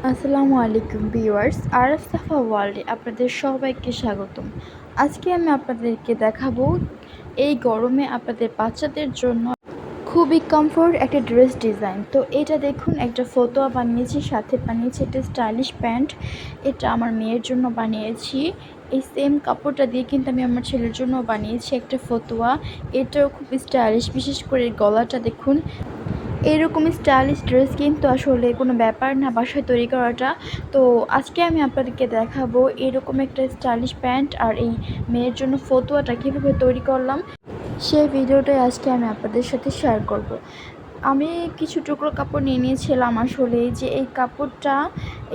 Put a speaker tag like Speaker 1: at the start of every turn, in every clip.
Speaker 1: আসসালামু আলাইকুম viewers, RF সাফা ওয়ার্ল্ডে আপনাদের সবাইকে স্বাগতম। আজকে আমি আপনাদেরকে দেখাবো এই গরমে আপনাদের বাচ্চাদের জন্য খুবই কমফোর্ট একটা ড্রেস ডিজাইন। তো এটা দেখুন, একটা ফতোয়া বানিয়েছি, সাথে বানিয়েছি একটা স্টাইলিশ প্যান্ট। এটা আমার মেয়ের জন্য বানিয়েছি। এই সেম কাপড়টা দিয়ে কিন্তু আমি আমার ছেলের জন্য বানিয়েছি একটা ফতোয়া। এটাও খুব স্টাইলিশ, বিশেষ করে গলাটা দেখুন। এরকম স্টাইলিশ ড্রেস কিন্তু আসলে কোনো ব্যাপার না বাসায় তৈরি করাটা। তো আজকে আমি আপনাদেরকে দেখাবো এরকম একটা স্টাইলিশ প্যান্ট আর এই মেয়ের জন্য ফতুয়াটা কীভাবে তৈরি করলাম, সেই ভিডিওটাই আজকে আমি আপনাদের সাথে শেয়ার করব। আমি কিছু টুকরো কাপড় নিয়ে নিয়েছিলাম। আসলে যে এই কাপড়টা,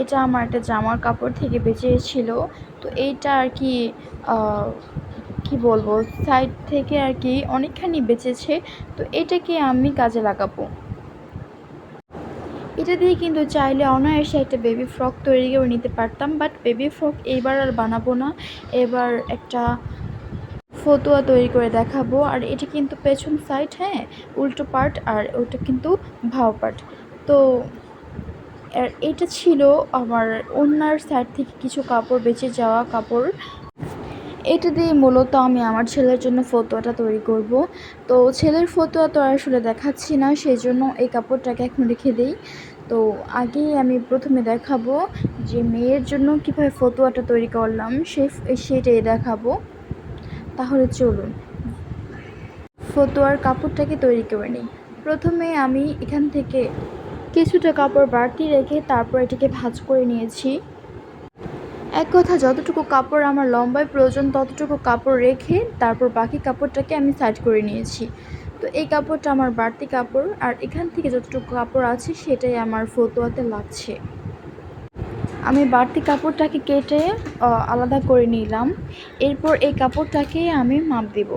Speaker 1: এটা আমার একটা জামার কাপড় থেকে বেঁচেছিল। তো এইটা আর কি কি বলবো, সাইড থেকে আর কি অনেকখানি বেঁচেছে। তো এটাকে আমি কাজে লাগাবো। এটা দিয়ে কিন্তু চাইলে অনায়াসে একটা বেবি ফ্রক তৈরি করে নিতে পারতাম, বাট বেবি ফ্রক এইবার আর বানাবো না। এবার একটা ফতুয়া তৈরি করে দেখাবো। আর এটা কিন্তু পেছন সাইড, হ্যাঁ, উল্টো পার্ট, আর ওটা কিন্তু ভাও পার্ট। তো এটা ছিল আমার ওনার সাইড থেকে কিছু কাপড় বেঁচে যাওয়া কাপড়। এটা দিয়ে মূলত আমি আমার ছেলের জন্য ফতুয়াটা তৈরি করব। তো ছেলের ফতুয়া তো আসলে দেখাচ্ছি না, সেই জন্য এই কাপড়টাকে এখন রেখে দিই। তো আগেই আমি প্রথমে দেখাবো যে মেয়ের জন্য কীভাবে ফতুয়াটা তৈরি করলাম, সেটাই দেখাবো। তাহলে চলুন ফতুয়ার কাপড়টাকে তৈরি করে নিই। প্রথমে আমি এখান থেকে কিছুটা কাপড় বাড়তি রেখে তারপর এটাকে ভাঁজ করে নিয়েছি। এক কথা, যতটুকু কাপড় আমার লম্বায় প্রয়োজন ততটুকু কাপড় রেখে তারপর বাকি কাপড়টাকে আমি সাইড করে নিয়েছি। তো এই কাপড়টা আমার বাড়তি কাপড়, আর এখান থেকে যতটুকু কাপড় আছে সেটাই আমার ফতুয়াতে লাগছে। আমি বাড়তি কাপড়টাকে কেটে আলাদা করে নিলাম। এরপর এই কাপড়টাকে আমি মাপ দেব।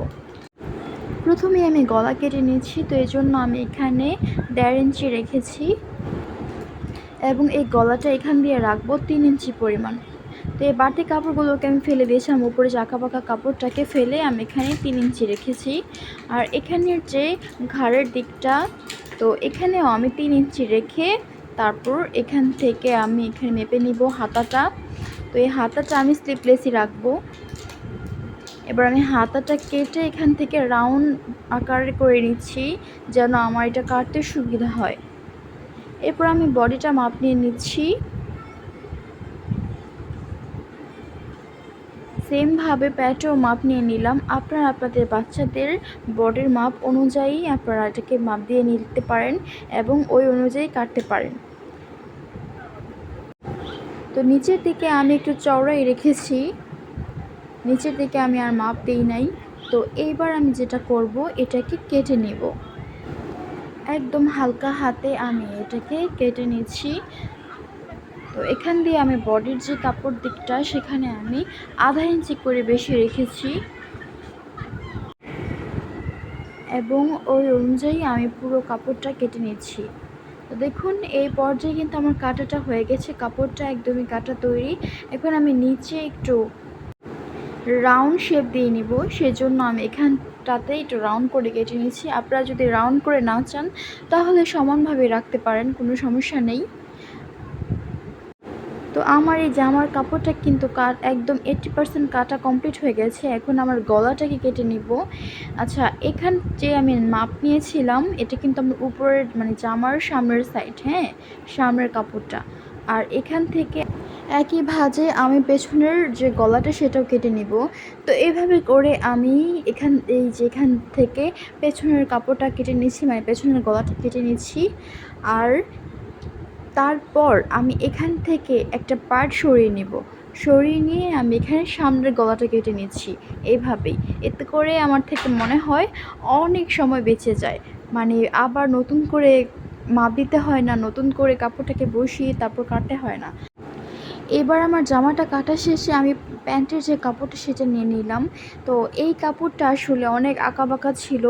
Speaker 1: প্রথমে আমি গলা কেটে নিয়েছি, তো এই জন্য আমি এখানে 1.5 ইঞ্চি রেখেছি এবং এই গলাটা এখান দিয়ে রাখবো 3 ইঞ্চি পরিমাণ। তো এই বাড়তি কাপড়গুলোকে আমি ফেলে দিয়েছিলাম, উপরে জাঁকা পাকা কাপড়টাকে ফেলে আমি এখানে 3 ইঞ্চি রেখেছি। আর এখানের যে ঘাড়ের দিকটা, তো এখানেও আমি 3 ইঞ্চি রেখে তারপর এখান থেকে আমি এখানে মেপে নিব হাতাটা। তো এই হাতাটা আমি স্লিপলেসই রাখবো। এবার আমি হাতাটা কেটে এখান থেকে রাউন্ড আকারে করে নিচ্ছি, যেন আমার এটা কাটতে সুবিধা হয়। এরপর আমি বডিটা মাপ নিয়ে নিচ্ছি। সেমভাবে প্যাটেও মাপ নিয়ে নিলাম। আপনারা আপনাদের বাচ্চাদের বডির মাপ অনুযায়ী আপনারা এটাকে মাপ দিয়ে নিতে পারেন এবং ওই অনুযায়ী কাটতে পারেন। তো নিচের দিকে আমি একটু চওড়াই রেখেছি, নিচের দিকে আমি আর মাপ দিই নাই। তো এইবার আমি যেটা করব, এটাকে কেটে নেব। একদম হালকা হাতে আমি এটাকে কেটে নিচ্ছি। তো এখান দিয়ে আমি বডির যে কাপড় দিকটা, সেখানে আমি আধা ইঞ্চি করে বেশি রেখেছি এবং ওই অনুযায়ী আমি পুরো কাপড়টা কেটে নিচ্ছি। তো দেখুন, এই পর্যায়ে কিন্তু আমার কাটাটা হয়ে গেছে, কাপড়টা একদমই কাটা তৈরি। এখন আমি নিচে একটু রাউন্ড শেপ দিয়ে নিব, সেজন্য আমি এখানটাতে একটু রাউন্ড করে কেটে নিচ্ছি। আপনারা যদি রাউন্ড করে না চান তাহলে সমানভাবে রাখতে পারেন, কোনো সমস্যা নেই। তো আমার এই জামার কাপড়টা কিন্তু একদম 80% কাটা কমপ্লিট হয়ে গেছে। এখন আমার গলাটাকে কেটে নিব। আচ্ছা, এখান যে আমি মাপ নিয়েছিলাম, এটা কিন্তু আমার উপরের মানে জামার সামনের সাইড, হ্যাঁ, সামনের কাপড়টা। আর এখান থেকে একই ভাঁজে আমি পেছনের যে গলাটা সেটাও কেটে নিব। তো এইভাবে করে আমি যেখান থেকে পেছনের কাপড়টা কেটে নিচ্ছি, মানে পেছনের গলাটা কেটে নিচ্ছি। আর তারপর আমি এখান থেকে একটা পার্ট সরিয়ে নেব, সরিয়ে নিয়ে আমি এখানে সামনের গলাটা কেটে নিচ্ছি এইভাবেই। এতে করে আমার থেকে মনে হয় অনেক সময় বেঁচে যায়, মানে আবার নতুন করে মাপ দিতে হয় না, নতুন করে কাপড়টাকে বসিয়ে তারপর কাটতে হয় না। এবার আমার জামাটা কাটা শেষে আমি প্যান্টের যে কাপড়টা সেটা নিয়ে নিলাম। তো এই কাপড়টা আসলে অনেক আঁকাবাঁকা ছিল,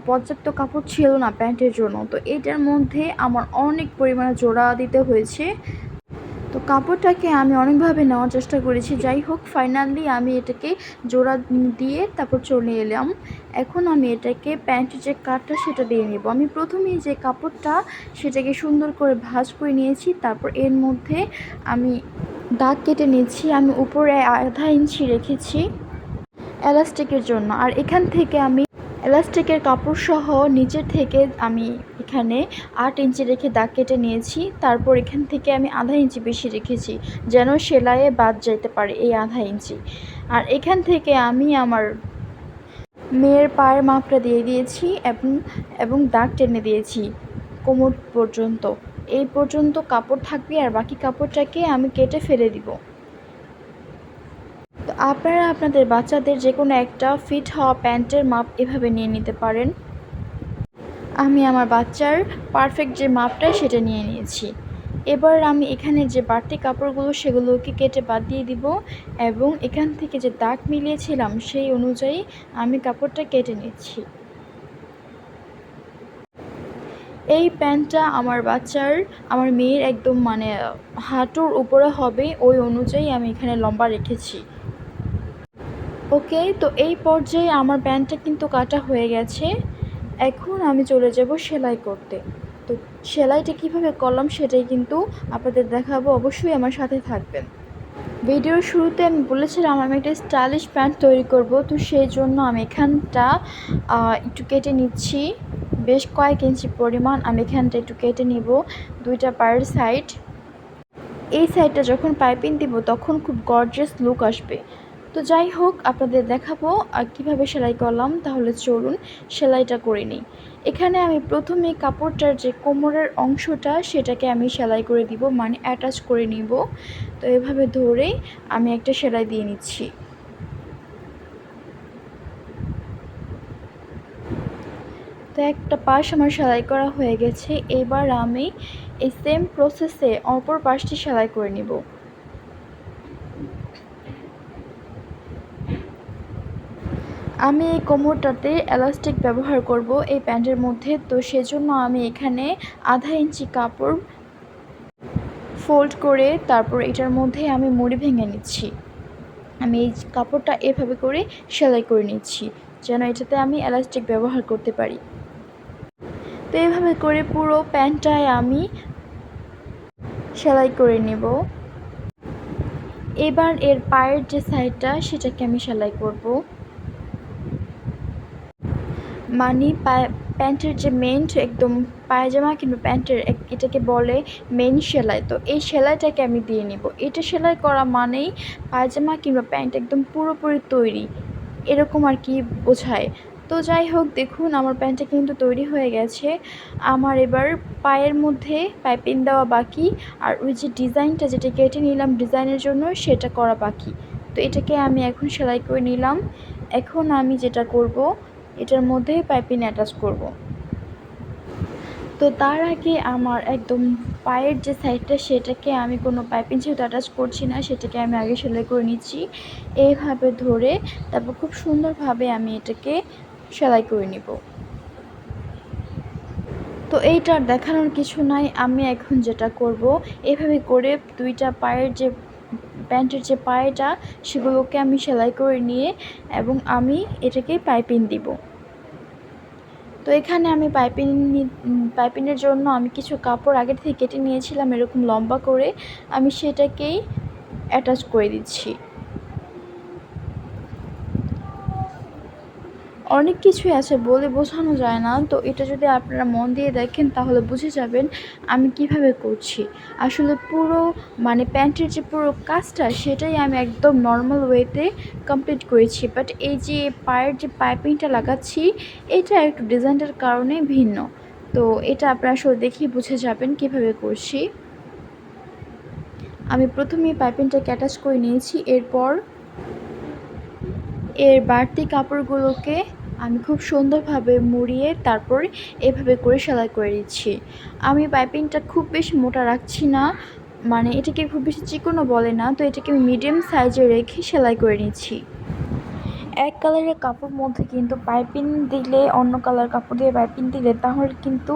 Speaker 1: পর্যাপ্ত কাপড় ছিল না প্যান্টের জন্য। তো এটার মধ্যে আমার অনেক পরিমাণে জোড়া দিতে হয়েছে। তো কাপড়টাকে আমি অনেকভাবে নেওয়ার চেষ্টা করেছি, যাই হোক ফাইনালি আমি এটাকে জোড়া দিয়ে তারপর চলে এলাম। এখন আমি এটাকে প্যান্টের যে কাটটা সেটা দিয়ে নেব। আমি প্রথমেই যে কাপড়টা সেটাকে সুন্দর করে ভাঁজ করে নিয়েছি, তারপর এর মধ্যে আমি দাগ কেটে নিয়েছি। আমি উপরে 1/2 ইঞ্চি রেখেছি এলাস্টিকের জন্য, আর এখান থেকে আমি এলাস্টিকের কাপড় সহ নিচের থেকে আমি এখানে 8 ইঞ্চি রেখে দাগ কেটে নিয়েছি। তারপর এখান থেকে আমি 1/2 ইঞ্চি বেশি রেখেছি যেন সেলাইয়ে বাদ যেতে পারে এই 1/2 ইঞ্চি। আর এখান থেকে আমি আমার মেয়ের পায়ের মাপটা দিয়ে দিয়েছি এবং দাগ টেনে দিয়েছি কোমর পর্যন্ত। এই পর্যন্ত কাপড় থাকবে আর বাকি কাপড়টাকে আমি কেটে ফেলে দিব। তো আপনারা আপনাদের বাচ্চাদের যে কোনো একটা ফিট হওয়া প্যান্টের মাপ এভাবে নিয়ে নিতে পারেন। আমি আমার বাচ্চার পারফেক্ট যে মাপটা সেটা নিয়ে নিয়েছি। এবার আমি এখানে যে বাড়তি কাপড়গুলো সেগুলোকে কেটে বাদ দিয়ে দিব এবং এখান থেকে যে দাগ মিলিয়েছিলাম সেই অনুযায়ী আমি কাপড়টা কেটে নিচ্ছি। এই প্যান্টটা আমার মেয়ের একদম হাঁটুর উপরে হবে, ওই অনুযায়ী আমি এখানে লম্বা রেখেছি। ওকে, তো এই পর্যায়ে আমার প্যান্টটা কিন্তু কাটা হয়ে গেছে। এখন আমি চলে যাব সেলাই করতে। তো সেলাইটা কিভাবে করলাম সেটাই কিন্তু আপনাদের দেখাবো, অবশ্যই আমার সাথে থাকবেন। ভিডিওর শুরুতে আমি বলেছিলাম আমি একটা স্টাইলিশ প্যান্ট তৈরি করব, তো সেই জন্য আমি এখানটা একটু কেটে নিচ্ছি। বেশ কয়েক ইঞ্চি পরিমাণ আমি এখানটা একটু কেটে নিব, দুইটা পায়ের সাইড। এই সাইডটা যখন পাইপিং দিব তখন খুব গর্জিয়াস লুক আসবে। তো যাই হোক আপনাদের দেখাবো কিভাবে সেলাই করলাম, তাহলে চলুন সেলাইটা করে নিই। এখানে আমি প্রথমে কাপড়টার যে কোমরের অংশটা সেটাকে আমি সেলাই করে দিব, অ্যাটাচ করে নিব। তো এভাবে ধরে আমি একটা সেলাই দিয়ে নিচ্ছি। তো একটা পাশ আমার সেলাই করা হয়ে গেছে। এবার আমি এই সেম প্রসেসে অপর পাশটি সেলাই করে নিব। আমি এই কোমরটাতে এলাস্টিক ব্যবহার করব এই প্যান্টের মধ্যে, তো সেজন্য আমি এখানে 1/2 ইঞ্চি কাপড় ফোল্ড করে তারপর এটার মধ্যে আমি মুড়ি ভেঙে নিচ্ছি। আমি এই কাপড়টা এভাবে করে সেলাই করে নিচ্ছি যেন এটাতে আমি এলাস্টিক ব্যবহার করতে পারি। তো এভাবে করে পুরো প্যান্টটায় আমি সেলাই করে নেব। এবার এর পায়ের যে সাইডটা সেটাকে আমি সেলাই করব। প্যান্টের যে মেইন একদম পায়জামা কিংবা প্যান্টের এটাকে বলে মেইন সেলাই। তো এই সেলাইটাকে আমি দিয়ে নিব। এটা সেলাই করা মানেই পায়জামা কিংবা প্যান্ট একদম পুরোপুরি তৈরি, এরকম আর কি বোঝায়। তো যাই হোক, দেখুন আমার প্যান্টটা কিন্তু তৈরি হয়ে গেছে। আমার এবার পায়ের মধ্যে পাইপিং দেওয়া বাকি, আর ওই যে ডিজাইনটা যেটা কেটে নিলাম ডিজাইনের জন্য সেটা করা বাকি। তো এটাকে আমি এখন সেলাই করে নিলাম। এখন আমি যেটা করব, এটার মধ্যে পাইপিং অ্যাটাচ করব। তো তার আগে আমার একদম পায়ের যে সাইডটা সেটাকে আমি কোনো পাইপিং যেহেতু অ্যাটাচ করছি না, সেটাকে আমি আগে সেলাই করে নিচ্ছি। এইভাবে ধরে তারপর খুব সুন্দরভাবে আমি এটাকে সেলাই করে নিব। তো এইটার দেখানোর কিছু নাই, আমি এখন যেটা করব এভাবে করে দুইটা পায়ের যে প্যান্টের যে পায়েটা সেগুলোকে আমি সেলাই করে নিয়ে এবং আমি এটাকে পাইপিং দিব। তো এখানে আমি পাইপিংয়ের জন্য আমি কিছু কাপড় আগে থেকে কেটে নিয়েছিলাম এরকম লম্বা করে, আমি সেটাকেই অ্যাটাচ করে দিচ্ছি। অনেক কিছুই আছে, বলে বোঝানো যায় না। তো এটা যদি আপনারা মন দিয়ে দেখেন তাহলে বুঝে যাবেন আমি কিভাবে করছি। আসলে পুরো প্যান্টের যে পুরো কাজটা সেটাই আমি একদম নর্মাল ওয়েতে কমপ্লিট করেছি, বাট এই যে পায়ের যে পাইপিংটা লাগাচ্ছি এটা একটু ডিজাইনটার কারণে ভিন্ন। তো এটা আপনারা আসলে দেখেই বুঝে যাবেন কিভাবে করছি। আমি প্রথমেই পাইপিংটাকে অ্যাটাচ করে নিয়েছি, এরপর এর বাড়তি কাপড়গুলোকে আমি খুব সুন্দরভাবে মুড়িয়ে তারপর এভাবে করে সেলাই করে দিচ্ছি। আমি পাইপিংটা খুব বেশি মোটা রাখছি না, এটাকে খুব বেশি চিকনও বলে না, তো এটাকে আমি মিডিয়াম সাইজে রেখে সেলাই করে নিচ্ছি। এক কালারের কাপড় মধ্যে কিন্তু পাইপিং দিলে, অন্য কালার কাপড় দিয়ে পাইপিং দিলে তাহলে কিন্তু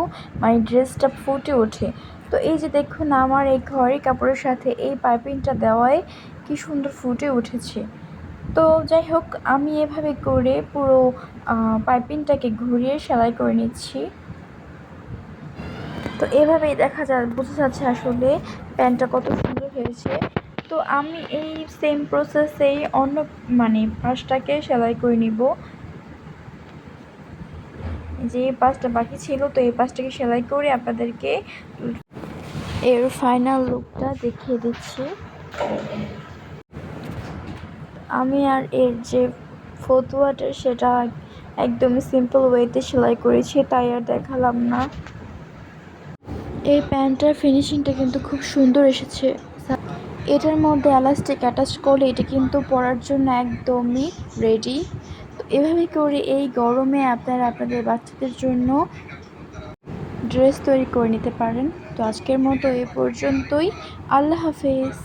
Speaker 1: ড্রেসটা ফুটে ওঠে। তো এই যে দেখুন আমার এই ঘরের কাপড়ের সাথে এই পাইপিংটা দেওয়ায় কি সুন্দর ফুটে উঠেছে। তো যাই হোক, আমি এভাবে করে পুরো পাইপিংটাকে ঘুরিয়ে সেলাই করে নিচ্ছি। তো এভাবেই বোঝা যাচ্ছে আসলে প্যান্টটা কত সুন্দর হয়েছে। তো আমি এই সেম প্রসেসেই অন্য পাশটাকে সেলাই করে নিব। যে পাশটা বাকি ছিল, তো এই পাশটাকে সেলাই করে আপনাদেরকে এর ফাইনাল লুকটা দেখিয়ে দিচ্ছি। আমি আর এর যে ফতুয়াটা সেটা একদমই সিম্পল ওয়েতে সেলাই করেছি, তাই আর দেখালাম না। এই প্যান্টটার ফিনিশিংটা কিন্তু খুব সুন্দর এসেছে। এটার মধ্যে এলাস্টিক অ্যাটাচ করলে এটা কিন্তু পরার জন্য একদমই রেডি। তো এভাবে করে এই গরমে আপনারা আপনাদের বাচ্চাদের জন্য ড্রেস তৈরি করে নিতে পারেন। তো আজকের মতো এ পর্যন্তই। আল্লাহ হাফেজ।